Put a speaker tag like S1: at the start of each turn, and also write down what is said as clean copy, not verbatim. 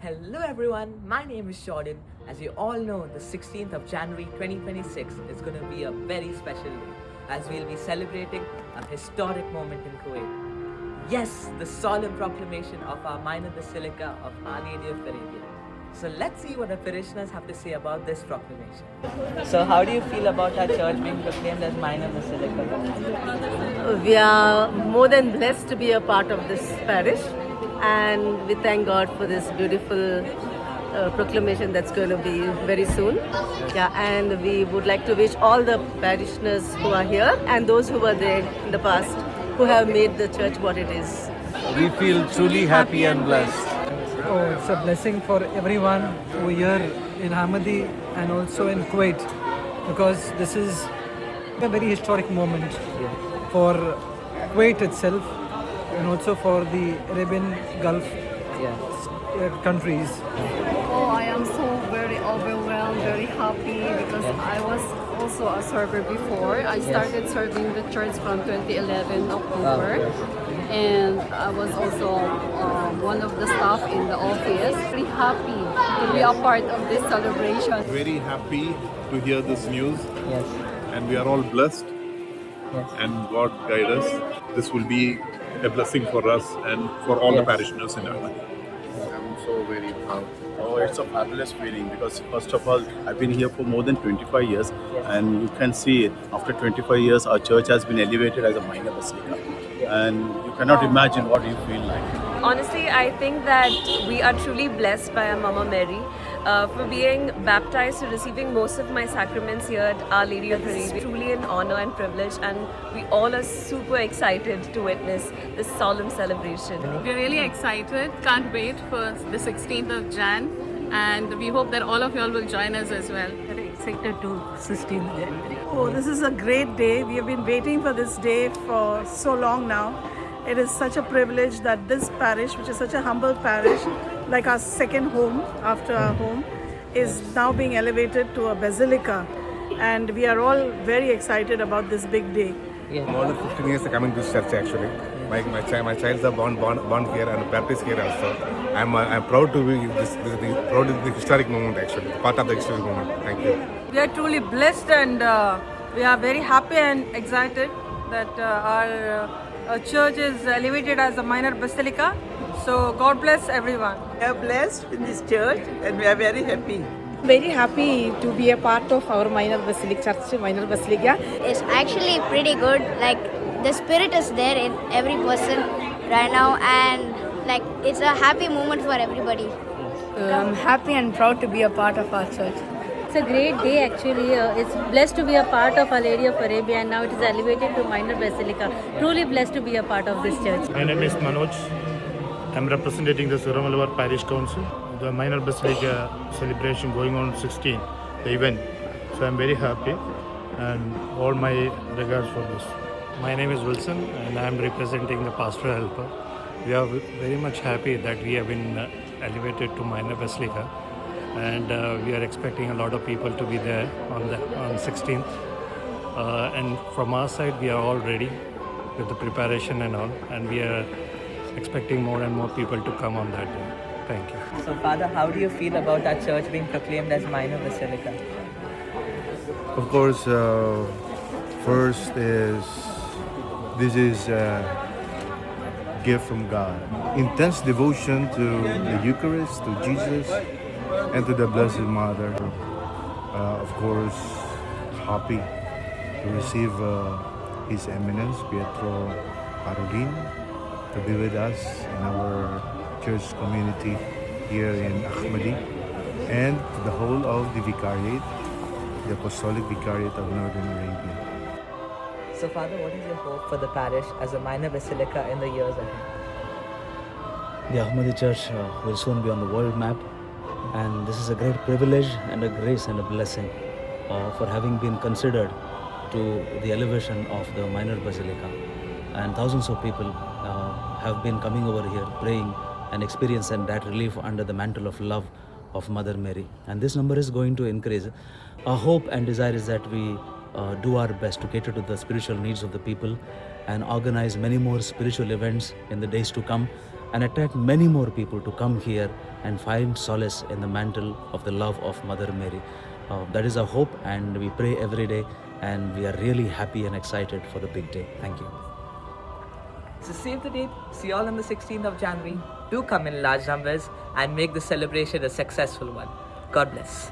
S1: Hello everyone, my name is Jordan. As you all know, the 16th of January 2026 is going to be a very special day as we'll be celebrating a historic moment in Kuwait. Yes, the solemn proclamation of our minor basilica of Our Lady of Arabia. So let's see what the parishioners have to say about this proclamation. So how do you feel about our church being proclaimed as minor basilica?
S2: We are more than blessed to be a part of this parish, and we thank God for this beautiful proclamation that's going to be very soon. Yeah, and we would like to wish all the parishioners who are here and those who were there in the past who have made the church what it is.
S3: We feel truly happy and blessed.
S4: Oh, it's a blessing for everyone who here in Ahmadi and also in Kuwait, because this is a very historic moment for Kuwait itself and also for the Arabian Gulf countries.
S5: Oh, I am so very overwhelmed, very happy because I was also a server before. I started serving the church from 2011 October. And I was also one of the staff in the office. Very happy to be a part of this celebration.
S6: Very happy to hear this news.
S1: Yes.
S6: And we are all blessed.
S1: Yes.
S6: And God guide us. This will be a blessing for us and for all the parishioners in Ahmadi.
S7: I'm so very proud. Oh, it's a fabulous feeling because first of all, I've been here for more than 25 years, and you can see after 25 years, our church has been elevated as a minor basilica, and you cannot imagine what you feel like.
S8: Honestly, I think that we are truly blessed by our Mama Mary for being baptized to receiving most of my sacraments here at Our Lady of Arabia. Truly an honor and privilege, and we all are super excited to witness this solemn celebration.
S9: We're really excited. Can't wait for the 16th of Jan, and we hope that all of you all will join us as well.
S2: Very excited to 16th January.
S10: Oh, this is a great day. We have been waiting for this day for so long now. It is such a privilege that this parish, which is such a humble parish, like our second home after our home, is now being elevated to a basilica. And we are all very excited about this big day.
S3: More than 15 years coming to this church actually. My child are born here and baptized here also. I'm proud to be proud of the historic moment actually, part of the historic moment. Thank you.
S10: We are truly blessed and we are very happy and excited that our church is elevated as a minor basilica. So God bless everyone.
S11: We are blessed in this church and we are very happy.
S12: Very happy to be a part of our minor basilica, church minor basilica.
S13: It's actually pretty good. Like the spirit is there in every person right now, and like it's a happy moment for everybody.
S5: I'm happy and proud to be a part of our church.
S14: It's a great day actually. It's blessed to be a part of Our Lady of Arabia, and now it is elevated to minor basilica. Truly blessed to be a part of this church.
S15: My name is Manoj. I'm representing the Suramalar Parish Council. The minor basilica celebration going on 16, the event. So I'm very happy and all my regards for this.
S16: My name is Wilson and I'm representing the pastoral helper. We are very much happy that we have been elevated to minor basilica, and we are expecting a lot of people to be there on 16th. And from our side, we are all ready with the preparation and all, and we are expecting more and more people to come on that day. Thank you.
S1: So Father, how do you feel about our church being proclaimed as minor basilica?
S17: Of course, first is this is a gift from God. Intense devotion to the Eucharist, to Jesus, and to the Blessed Mother. Of course, happy to receive His Eminence, Pietro Parolin, to be with us in our church community here in Ahmadi, and to the whole of the Vicariate, the Apostolic Vicariate of Northern Arabia.
S1: So Father, what is your hope for the parish as a minor basilica in the years ahead?
S18: The Ahmadi Church will soon be on the world map, and this is a great privilege and a grace and a blessing for having been considered to the elevation of the minor basilica. And thousands of people have been coming over here praying and experiencing that relief under the mantle of love of Mother Mary. And this number is going to increase. Our hope and desire is that we do our best to cater to the spiritual needs of the people and organize many more spiritual events in the days to come and attract many more people to come here and find solace in the mantle of the love of Mother Mary. That is our hope, and we pray every day, and we are really happy and excited for the big day. Thank you.
S1: So save the date, see you all on the 16th of January. Do come in large numbers and make the celebration a successful one. God bless.